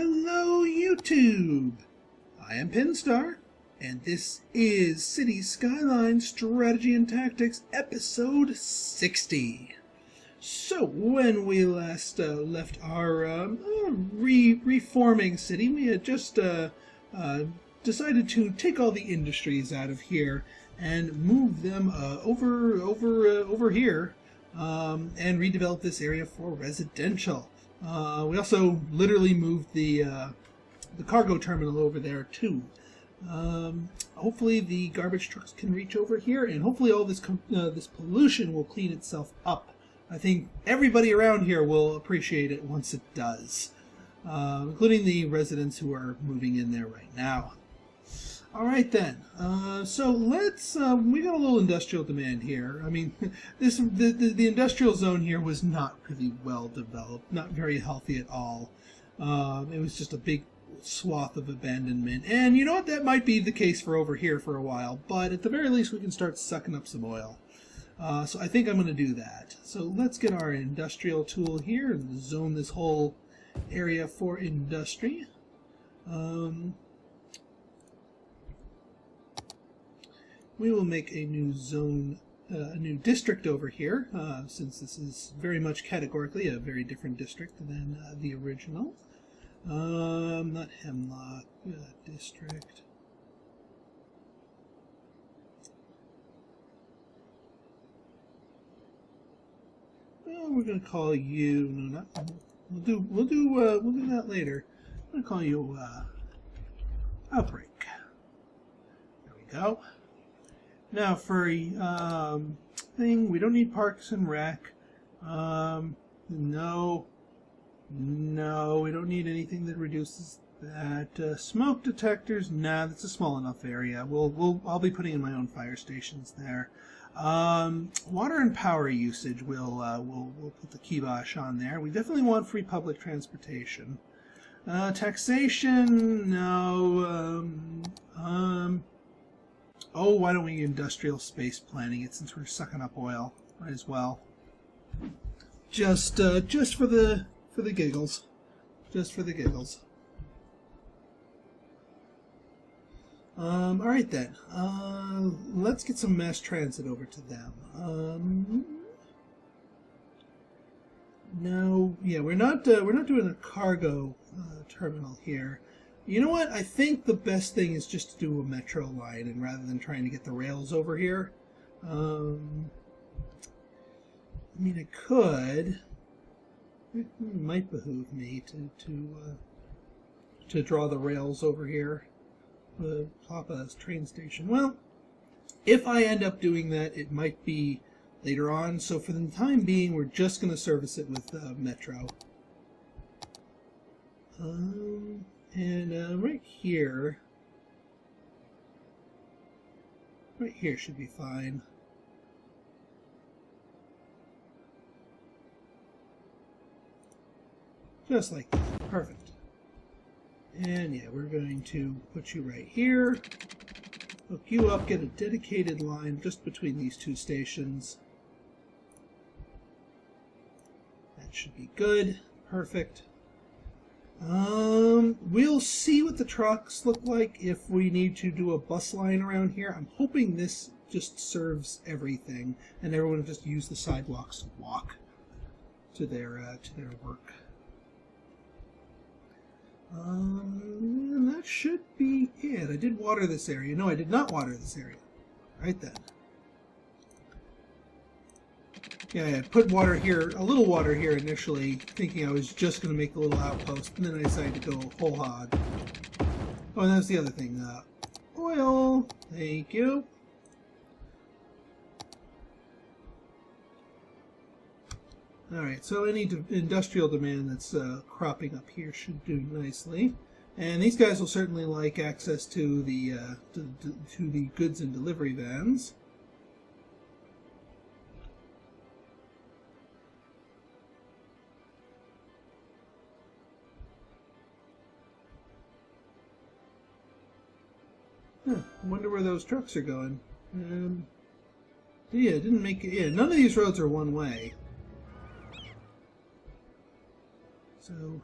Hello, YouTube! I am Pinstar, and this is City Skylines Strategy and Tactics, Episode 60. So, when we last left our reforming city, we had just decided to take all the industries out of here and move them over here and redevelop this area for residential. We also literally moved the cargo terminal over there too. Hopefully the garbage trucks can reach over here, and hopefully all this this pollution will clean itself up. I think everybody around here will appreciate it once it does, including the residents who are moving in there right now. All right then. So let's. We got a little industrial demand here. I mean, the industrial zone here was not really well developed, not very healthy at all. It was just a big swath of abandonment, and you know what? That might be the case for over here for a while. But at the very least, we can start sucking up some oil. So I think I'm going to do that. So let's get our industrial tool here and zone this whole area for industry. We will make a new zone, a new district over here, since this is very much categorically a very different district than the original. Not Hemlock, district. Well, we're going to call you. No, not. We'll do that later. I'm going to call you Outbreak. There we go. Now for thing, we don't need Parks and Rec. No, we don't need anything that reduces that. Smoke detectors, nah, that's a small enough area. I'll be putting in my own fire stations there. Water and power usage, we'll put the kibosh on there. We definitely want free public transportation. Taxation, no. Oh, why don't we industrial space planning it, since we're sucking up oil? Might as well. Just for the giggles. Just for the giggles. All right then. Let's get some mass transit over to them. No, yeah, we're not doing a cargo terminal here. You know what? I think the best thing is just to do a metro line, and rather than trying to get the rails over here. I mean, it could. It might behoove me to draw the rails over here, pop a train station. Well, if I end up doing that, it might be later on. So for the time being, we're just going to service it with metro. And right here should be fine. Just like that. Perfect. And yeah, we're going to put you right here. Hook you up, get a dedicated line just between these two stations. That should be good. Perfect. We'll see what the trucks look like if we need to do a bus line around here. I'm hoping this just serves everything, and everyone will just use the sidewalks to walk to their work. And that should be it. I did water this area. No, I did not water this area. Right then. Yeah, I put water here, a little water here initially, thinking I was just going to make a little outpost, and then I decided to go whole hog. Oh, and that's the other thing. Oil. Thank you. Alright, so any industrial demand that's cropping up here should do nicely. And these guys will certainly like access to the to the goods and delivery vans. Huh, I wonder where those trucks are going. Yeah, it didn't make it. Yeah, none of these roads are one way. So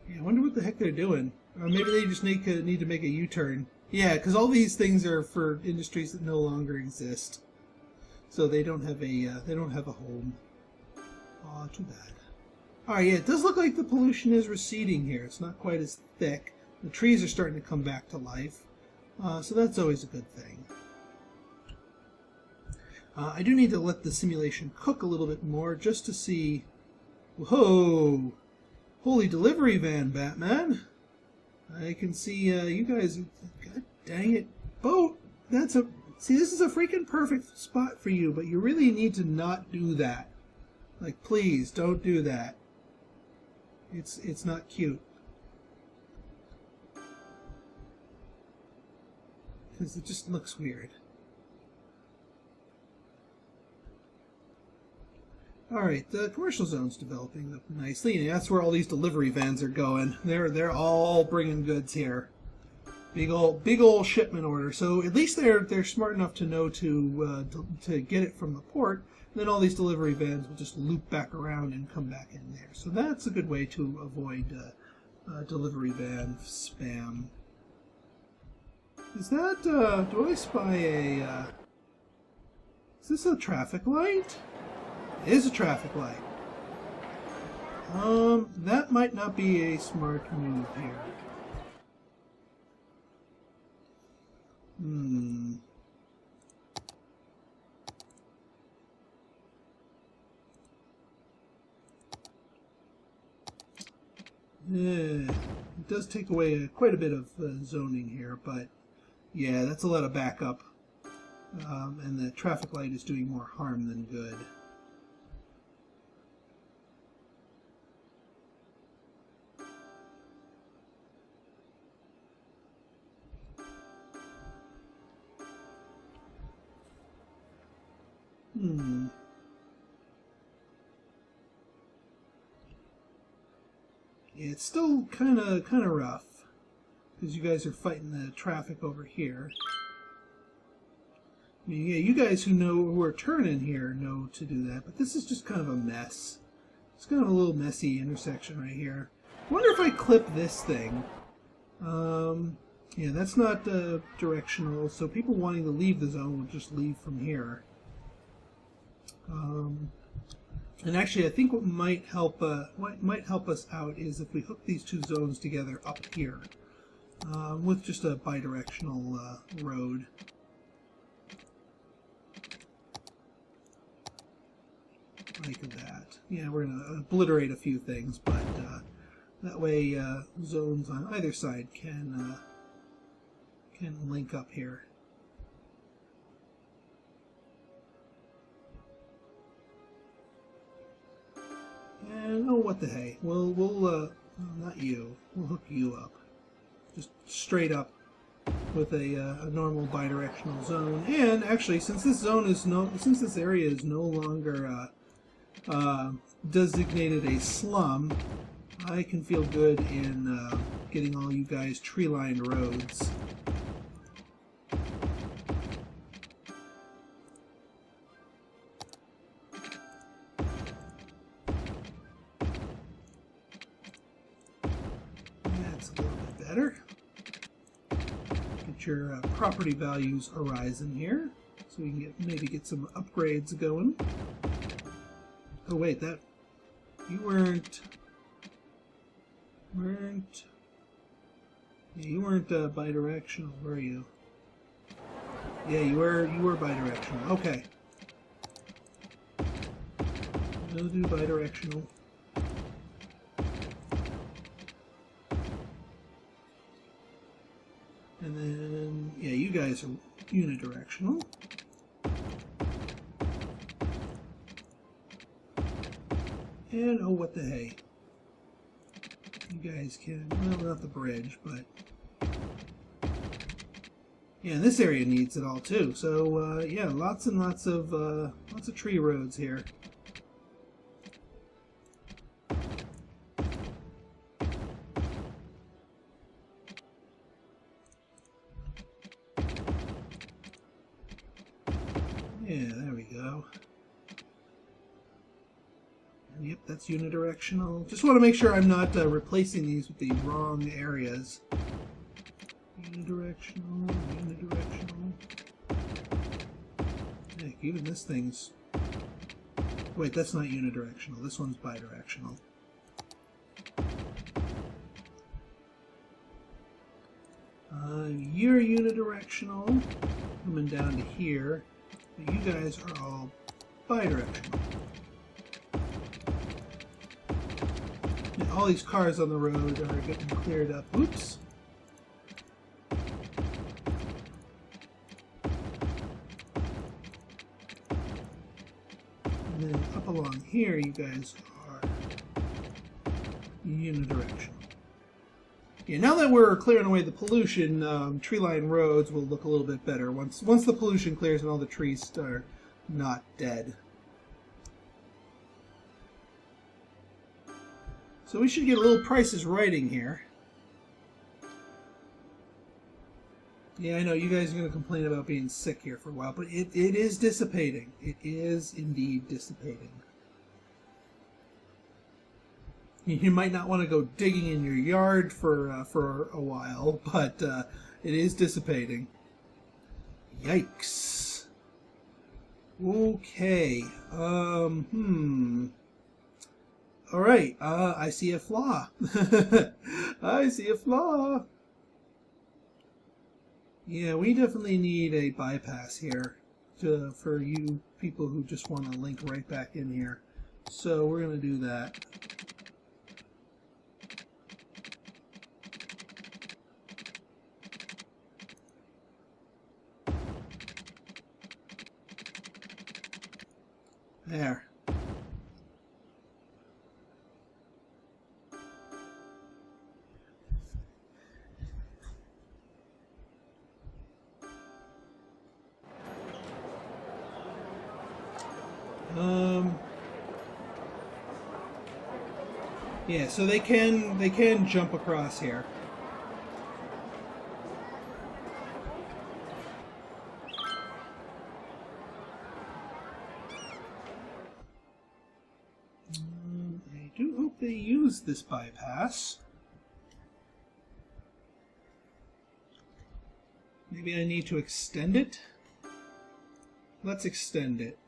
Yeah, I wonder what the heck they're doing. Or maybe they just need to make a U-turn. Yeah, because all these things are for industries that no longer exist, so they don't have a home. Aw, too bad. All right, yeah, it does look like the pollution is receding here. It's not quite as thick. The trees are starting to come back to life, so that's always a good thing. I do need to let the simulation cook a little bit more just to see. Whoa! Holy delivery van, Batman! I can see you guys. God dang it, boat! See, this is a freaking perfect spot for you, but you really need to not do that. Like, please don't do that. It's not cute. Because it just looks weird. Alright, the commercial zone's developing up nicely, and that's where all these delivery vans are going. They're all bringing goods here. Big old shipment order. So at least they're smart enough to know to get it from the port. And then all these delivery vans will just loop back around and come back in there. So that's a good way to avoid delivery van spam. Is that do I spy a? Is this a traffic light? It is a traffic light. That might not be a smart move here. It does take away quite a bit of zoning here, but yeah, that's a lot of backup. And the traffic light is doing more harm than good. Yeah, it's still kind of rough because you guys are fighting the traffic over here. I mean, yeah, you guys who are turning here know to do that, but this is just kind of a mess. It's kind of a little messy intersection right here. I wonder if I clip this thing. Yeah, that's not directional, so people wanting to leave the zone will just leave from here. And actually, I think what might help us out is if we hook these two zones together up here with just a bidirectional road. Like that. Yeah, we're going to obliterate a few things, but that way zones on either side can link up here. And oh, what the hey? We'll not you. We'll hook you up, just straight up with a normal bidirectional zone. And actually, since this area is no longer designated a slum, I can feel good in getting all you guys tree-lined roads. Better. Get your property values arising here, so we can maybe get some upgrades going. Oh wait, that you weren't. Yeah, you weren't bidirectional, were you? Yeah, you were bidirectional. Okay. We'll do bidirectional. And then, yeah, you guys are unidirectional. And, oh, what the hey. You guys can, well, not the bridge, but... Yeah, and this area needs it all, too. So, yeah, lots and lots of tree roads here. Yeah, there we go. Yep, that's unidirectional. Just want to make sure I'm not replacing these with the wrong areas. Unidirectional, unidirectional. Heck, even this thing's... Wait, that's not unidirectional. This one's bidirectional. You're unidirectional, coming down to here. But you guys are all bidirectional. And all these cars on the road are getting cleared up. Oops. And then up along here, you guys are unidirectional. Yeah, now that we're clearing away the pollution, tree-lined roads will look a little bit better once the pollution clears and all the trees are not dead. So we should get a little Price is Righting here. Yeah, I know you guys are going to complain about being sick here for a while, but it is dissipating. It is indeed dissipating. You might not want to go digging in your yard for a while, but it is dissipating. Yikes. Okay. Alright, I see a flaw. I see a flaw. Yeah, we definitely need a bypass here for you people who just want to link right back in here. So we're going to do that. There. Yeah, so they can jump across here. I do hope they use this bypass. Maybe I need to extend it? Let's extend it.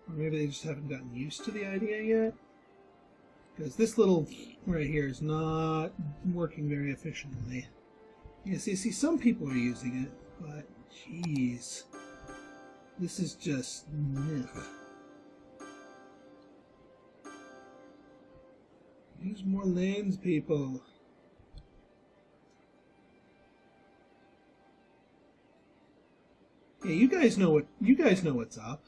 Or maybe they just haven't gotten used to the idea yet? Because this little right here is not working very efficiently. Yeah, see, some people are using it, but jeez. This is just... Ugh. Use more lanes, people. Yeah, you guys know what's up.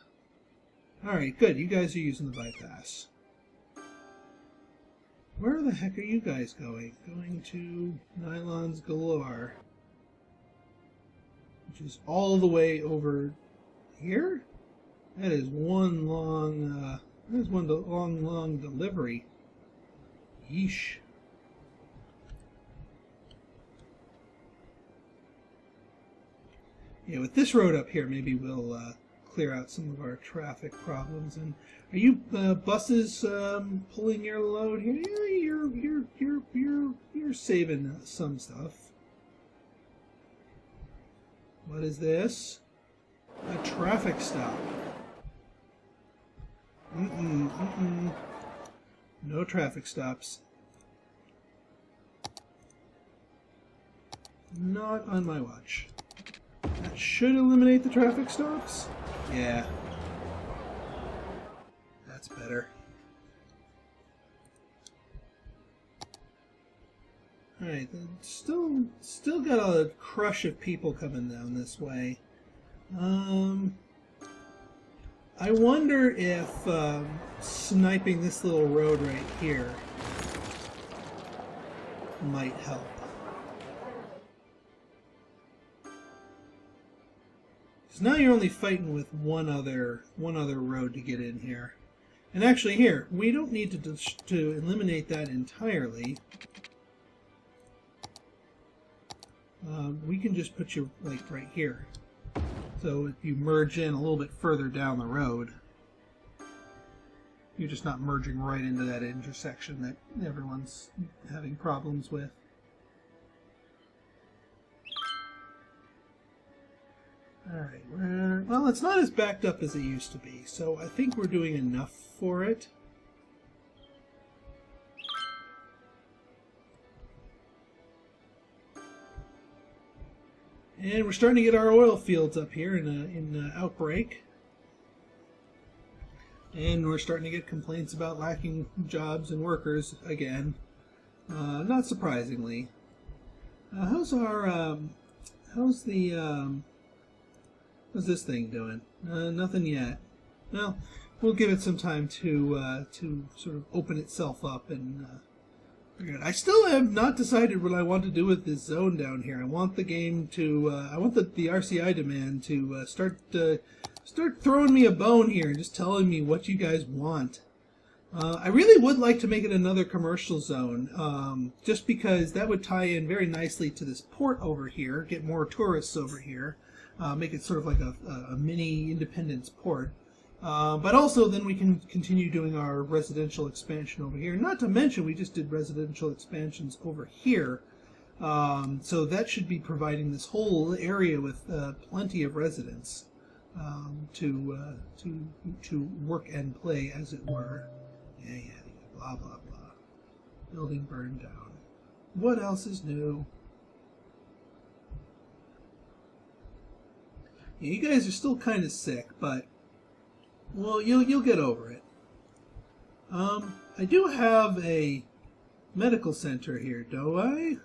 Alright, good. You guys are using the bypass. Where the heck are you guys going? Going to Nylons Galore. Which is all the way over here? That is one long, long delivery. Yeesh. Yeah, with this road up here, maybe we'll clear out some of our traffic problems. And are you buses pulling your load here? Yeah, you're saving some stuff. What is this? A traffic stop. No traffic stops. Not on my watch. That should eliminate the traffic stops. Yeah. That's better. Alright, still got a crush of people coming down this way. I wonder if sniping this little road right here might help. Because now you're only fighting with one other road to get in here. And actually here, we don't need to eliminate that entirely. We can just put you like right here. So if you merge in a little bit further down the road, you're just not merging right into that intersection that everyone's having problems with. Alright, well, it's not as backed up as it used to be, so I think we're doing enough for it. And we're starting to get our oil fields up here in Outbreak. And we're starting to get complaints about lacking jobs and workers again. Not surprisingly. How's this thing doing? Nothing yet. Well, we'll give it some time to sort of open itself up and figure it out. I still have not decided what I want to do with this zone down here. I want the game to, I want the RCI demand to start throwing me a bone here and just telling me what you guys want. I really would like to make it another commercial zone, just because that would tie in very nicely to this port over here, get more tourists over here, make it sort of like a mini Independence port. But also then we can continue doing our residential expansion over here. Not to mention we just did residential expansions over here. So that should be providing this whole area with plenty of residents to work and play, as it were. Yeah, blah, blah, blah. Building burned down. What else is new? Yeah, you guys are still kind of sick, but well, you'll get over it. I do have a medical center here, do I?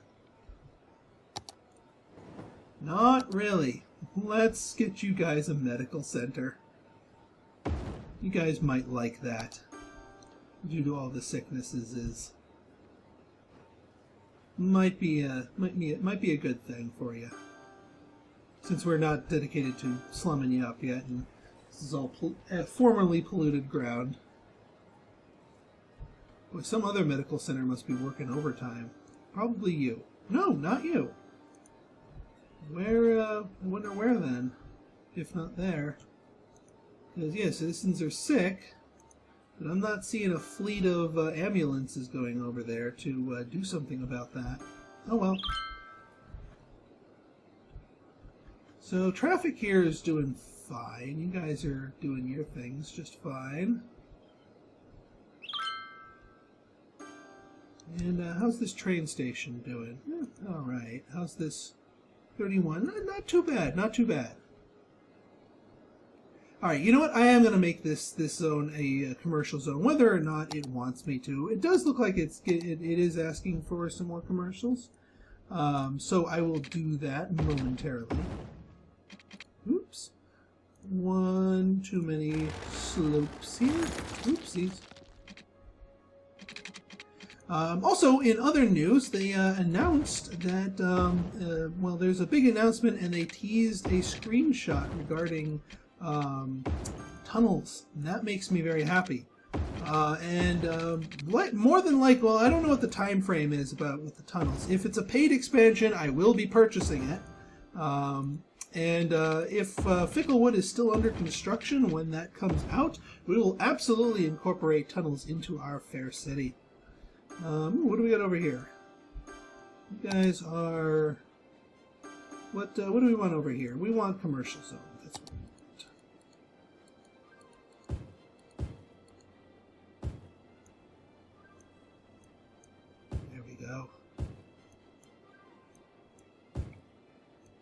Not really. Let's get you guys a medical center. You guys might like that, due to all the sicknesses. Might be a good thing for you, since we're not dedicated to slumming you up yet, and this is all formerly polluted ground. Boy, some other medical center must be working overtime. Probably you. No, not you. Where, I wonder where then, if not there. Because, yeah, citizens are sick, but I'm not seeing a fleet of ambulances going over there to do something about that. Oh well. So traffic here is doing fine. You guys are doing your things just fine. And how's this train station doing? Alright. How's this 31? Not too bad, not too bad. Alright, you know what? I am going to make this zone a commercial zone, whether or not it wants me to. It does look like it is asking for some more commercials. So I will do that momentarily. Oops. One too many slopes here. Oopsies. Also, in other news, they announced that, well, there's a big announcement, and they teased a screenshot regarding tunnels. And that makes me very happy. More than like, well, I don't know what the time frame is with the tunnels. If it's a paid expansion, I will be purchasing it. If Ficklewood is still under construction when that comes out, we will absolutely incorporate tunnels into our fair city. What do we got over here? You guys are... What do we want over here? We want commercial zone. That's what we want. There we go.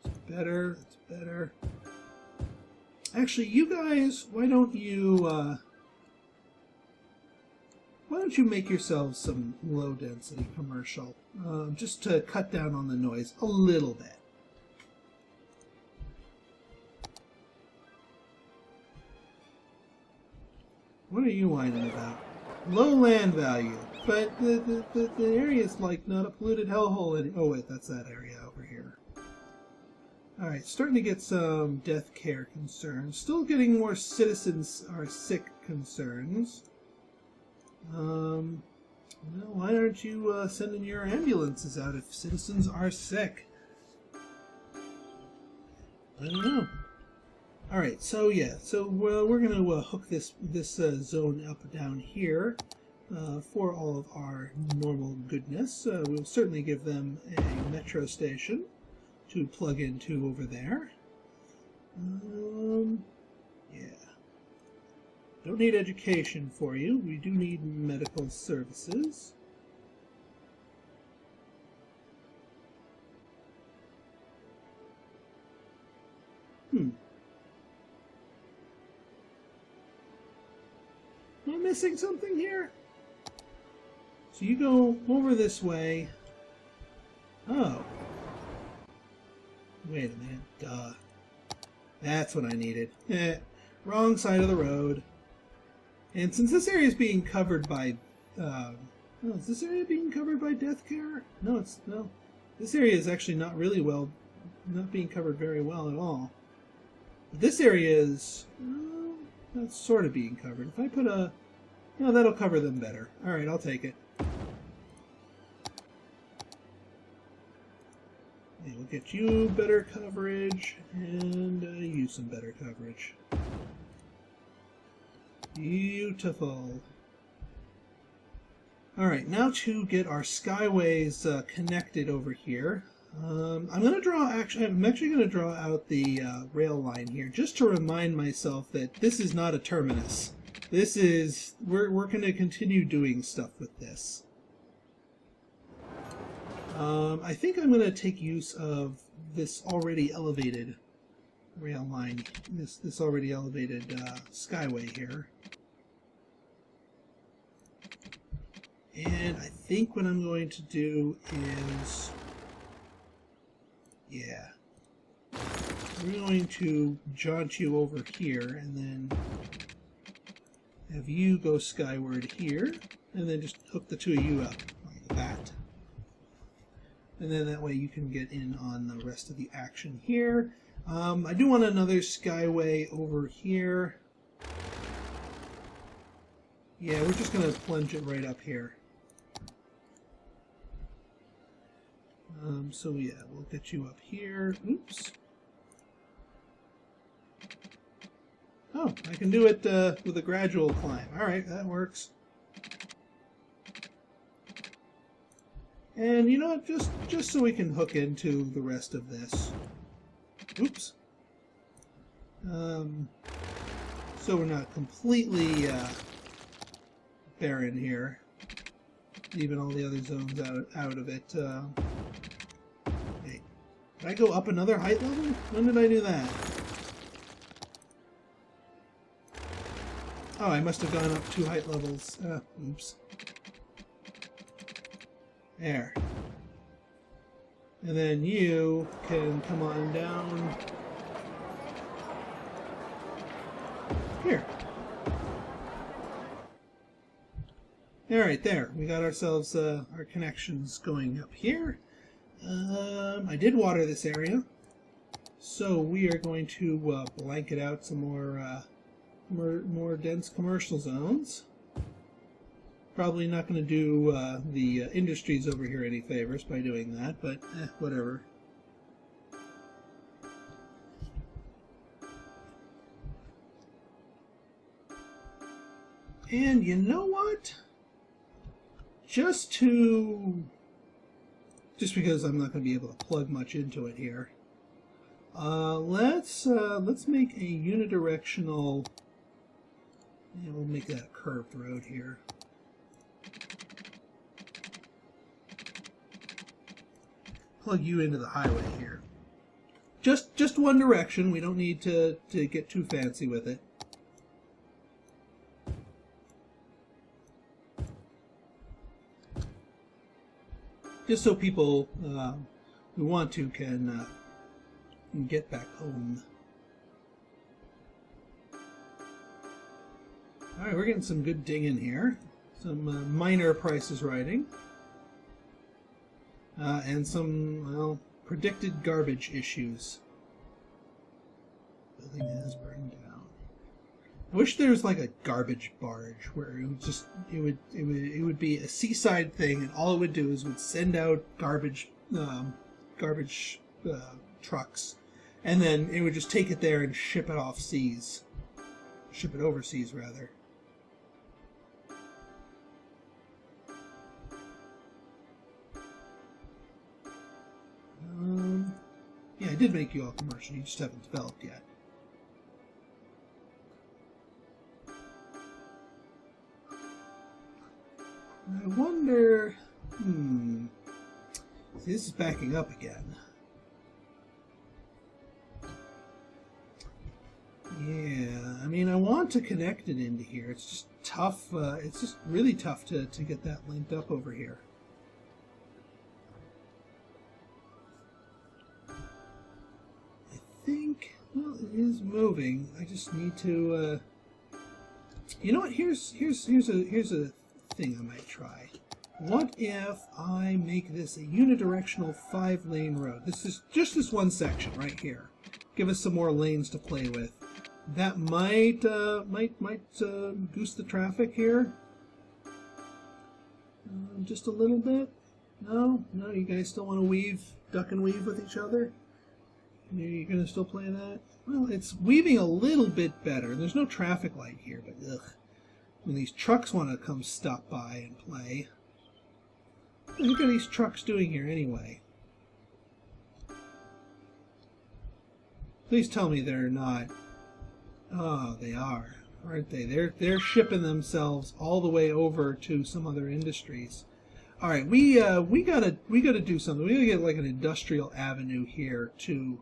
It's better. It's better. Actually, you guys, why don't you make yourselves some low-density commercial, just to cut down on the noise a little bit. What are you whining about? Low land value, but the area is like not a polluted hellhole. Oh wait, that's that area over here. Alright, starting to get some death care concerns. Still getting more citizens are sick concerns. Well, why aren't you sending your ambulances out if citizens are sick? I don't know. All right, so yeah, so we're going to hook this zone up down here for all of our normal goodness. We'll certainly give them a metro station to plug into over there. Yeah. Don't need education for you. We do need medical services. Am I missing something here? So you go over this way. Oh. Wait a minute. Duh. That's what I needed. Wrong side of the road. And since this area is being covered by... is this area being covered by death care? No. This area is actually not being covered very well at all. But this area is... that's sort of being covered. If I put a... that'll cover them better. Alright, I'll take it. Okay, we'll get you better coverage, and you some better coverage. Beautiful. Alright, now to get our skyways connected over here. I'm actually going to draw out the rail line here, just to remind myself that this is not a terminus. This is, we're going to continue doing stuff with this. I think I'm going to take use of this already elevated rail line, this already elevated skyway here. And I think what I'm going to do is, yeah, we're going to jaunt you over here and then have you go skyward here, and then just hook the two of you up like that. And then that way you can get in on the rest of the action here. I do want another skyway over here. Yeah, we're just going to plunge it right up here. So yeah, we'll get you up here. Oops. Oh, I can do it with a gradual climb. Alright, that works. And you know what, just so we can hook into the rest of this. Oops. So we're not completely barren here. Leaving all the other zones out of it. Hey, did I go up another height level? When did I do that? Oh, I must have gone up 2 height levels. Oops. There. And then you can come on down here. Alright, there. We got ourselves our connections going up here. I did water this area, so we are going to blanket out some more dense commercial zones. Probably not going to do the industries over here any favors by doing that, but whatever. And you know what? Just because I'm not going to be able to plug much into it here, let's make a unidirectional. Yeah, we'll make that a curved road here. Plug you into the highway here. Just one direction. We don't need to get too fancy with it. Just so people who want to can get back home. Alright, we're getting some good dinging here. Some minor prices writing. And some, well, predicted garbage issues. Building has burned down. I wish there was like a garbage barge where it would be a seaside thing, and all it would do is would send out garbage trucks, and then it would just take it there and ship it overseas rather. Yeah, I did make you all commercial, you just haven't developed yet. I wonder... See, this is backing up again. Yeah, I mean, I want to connect it into here. It's just tough. It's just really tough to get that linked up over here. I think, well, it is moving. I just need to, you know what? Here's a thing I might try. What if I make this a unidirectional 5-lane road? This is just this one section right here. Give us some more lanes to play with. That might goose the traffic here. Just a little bit. No, you guys still want to duck and weave with each other? You're gonna still play that? Well, it's weaving a little bit better. There's no traffic light here, but ugh. When these trucks want to come stop by and play. What are these trucks doing here anyway? Please tell me they're not. Oh, they are, aren't they? They're shipping themselves all the way over to some other industries. All right, we gotta do something. We gotta get like an industrial avenue here to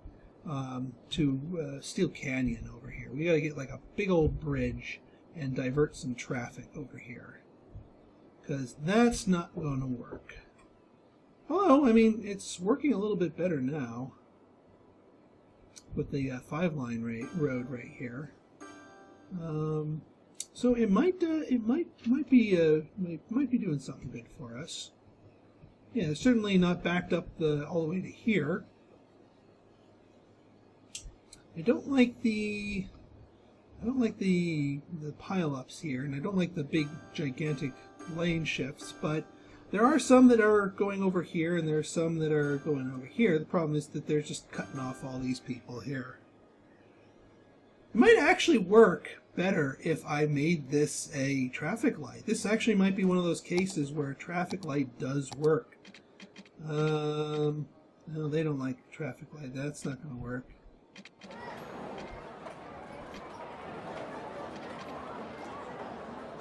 Steel Canyon over here. We gotta get like a big old bridge and divert some traffic over here, because that's not going to work. Although, I mean, it's working a little bit better now with the 5-line road right here. So it might be doing something good for us. Yeah, it's certainly not backed up all the way to here. I don't like the pile-ups here, and I don't like the big gigantic lane shifts, but there are some that are going over here, and there are some that are going over here. The problem is that they're just cutting off all these people here. It might actually work better if I made this a traffic light. This actually might be one of those cases where a traffic light does work. No, they don't like a traffic light. That's not going to work.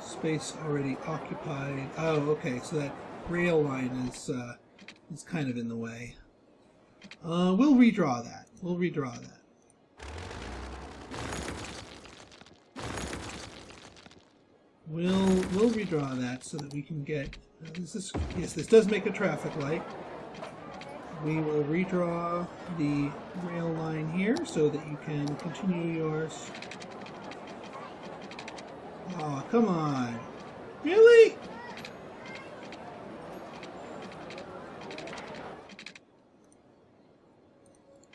Space already occupied. Oh, okay, so that rail line is kind of in the way. We'll redraw that. We'll redraw that. We'll redraw that so that we can get yes, this does make a traffic light. We will redraw the rail line here so that you can continue yours. Oh, come on. Really?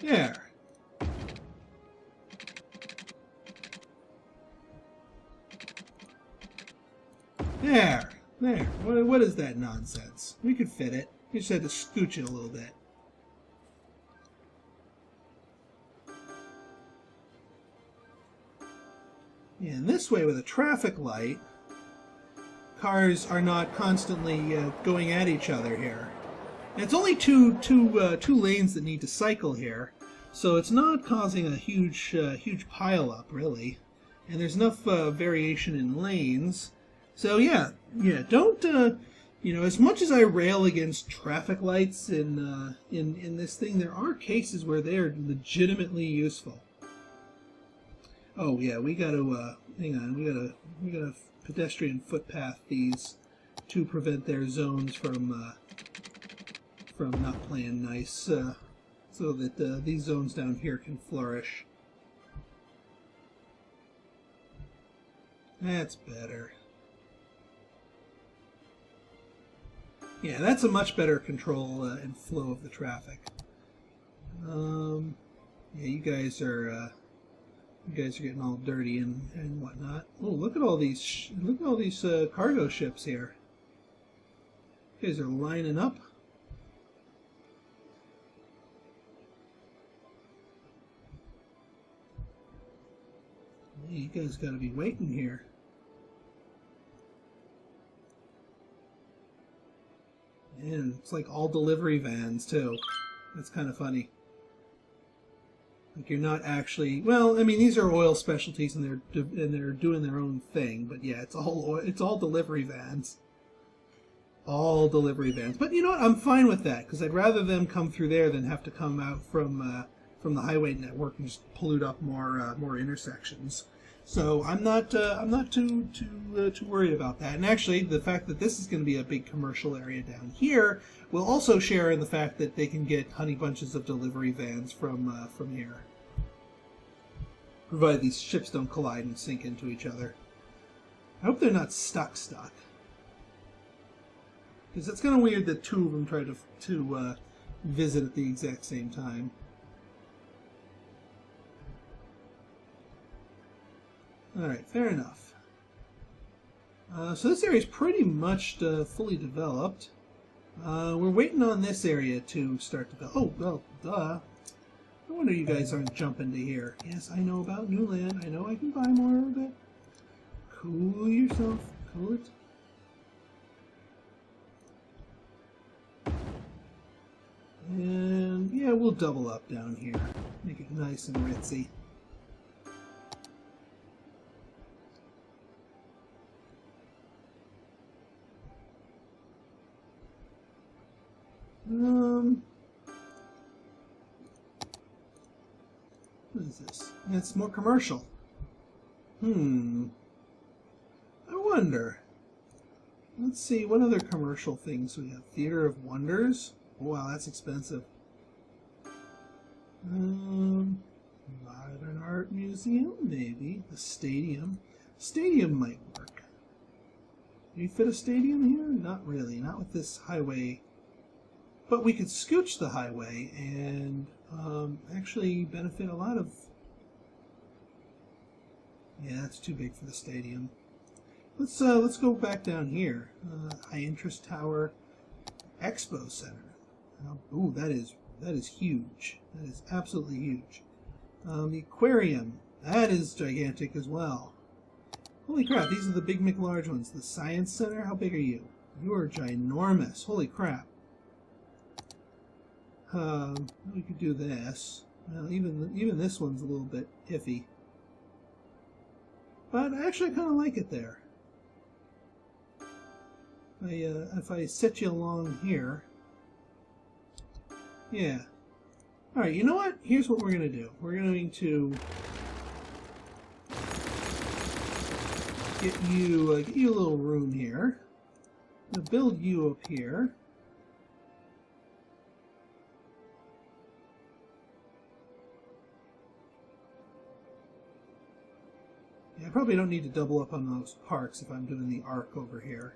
There. There. There. What is that nonsense? We could fit it. We just had to scooch it a little bit. Yeah, and this way with a traffic light, cars are not constantly going at each other here. And it's only two lanes that need to cycle here, so it's not causing a huge pile-up, really. And there's enough variation in lanes. So yeah, don't as much as I rail against traffic lights in this thing, there are cases where they are legitimately useful. Oh yeah, we got to hang on. We got to pedestrian footpath these to prevent their zones from not playing nice, so that these zones down here can flourish. That's better. Yeah, that's a much better control and flow of the traffic. Yeah, you guys are getting all dirty and whatnot. Oh, look at all these cargo ships here. You guys are lining up. Hey, you guys gotta be waiting here. And it's like all delivery vans too. That's kind of funny. Like you're not actually, well, I mean, these are oil specialties and they're doing their own thing, but yeah, it's all delivery vans. All delivery vans. But you know what? I'm fine with that because I'd rather them come through there than have to come out from the highway network and just pollute up more intersections. So I'm not too worried about that. And actually, the fact that this is going to be a big commercial area down here will also share in the fact that they can get honey bunches of delivery vans from here, provided these ships don't collide and sink into each other. I hope they're not stuck. Because it's kind of weird that two of them try to visit at the exact same time. Alright, fair enough. So this area is pretty much fully developed. We're waiting on this area to start to develop. Oh, well, duh. No wonder you guys aren't jumping to here. Yes, I know about new land. I know I can buy more of it. Cool yourself. Cool it. And yeah, we'll double up down here. Make it nice and ritzy. What is this? It's more commercial. I wonder. Let's see, what other commercial things we have? Theater of Wonders? Oh, wow, that's expensive. Modern Art Museum, maybe. The stadium. Stadium might work. Can you fit a stadium here? Not really. Not with this highway. But we could scooch the highway and actually benefit a lot of... Yeah, that's too big for the stadium. Let's go back down here. High Interest Tower, Expo Center. Ooh, that is huge. That is absolutely huge. The aquarium, that is gigantic as well. Holy crap, these are the big McLarge ones. The Science Center, how big are you? You are ginormous. Holy crap. We could do this. Well, even this one's a little bit iffy. But I actually kind of like it there. If I set you along here. Yeah. Alright, you know what? Here's what we're going to do. We're going to get you a little room here. I'm going to build you up here. Yeah, I probably don't need to double up on those parks if I'm doing the arc over here.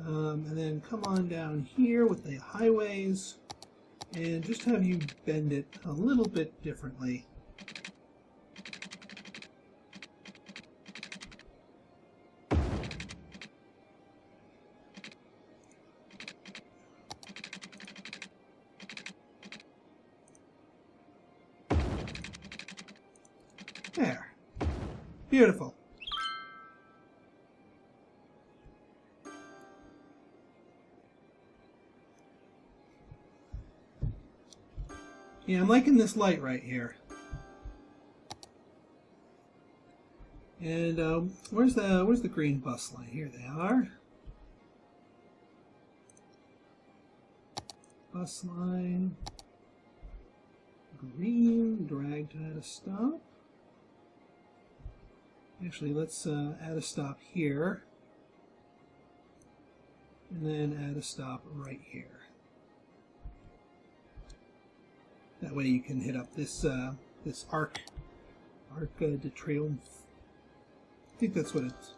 And then come on down here with the highways and just have you bend it a little bit differently. There. Beautiful. Yeah, I'm liking this light right here. And where's the green bus line? Here they are. Bus line. Green, drag to add a stop. Actually, let's add a stop here. And then add a stop right here. That way you can hit up this this Arc de Triomphe. I think that's what it's.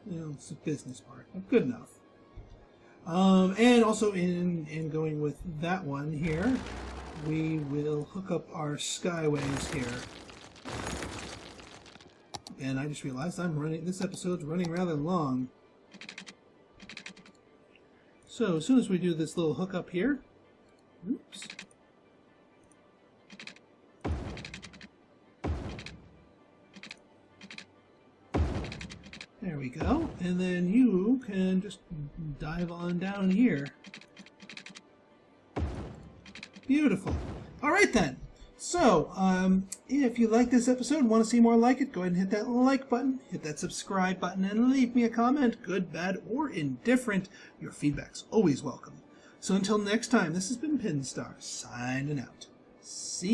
You know, it's a business park. Good enough. And also in going with that one here, we will hook up our skyways here. And I just realized this episode's running rather long. So as soon as we do this little hookup here, oops. we go. And then you can just dive on down here. Beautiful. All right then. So, if you like this episode and want to see more like it, go ahead and hit that like button, hit that subscribe button, and leave me a comment, good, bad, or indifferent. Your feedback's always welcome. So until next time, this has been Pinstar, signing out. See ya.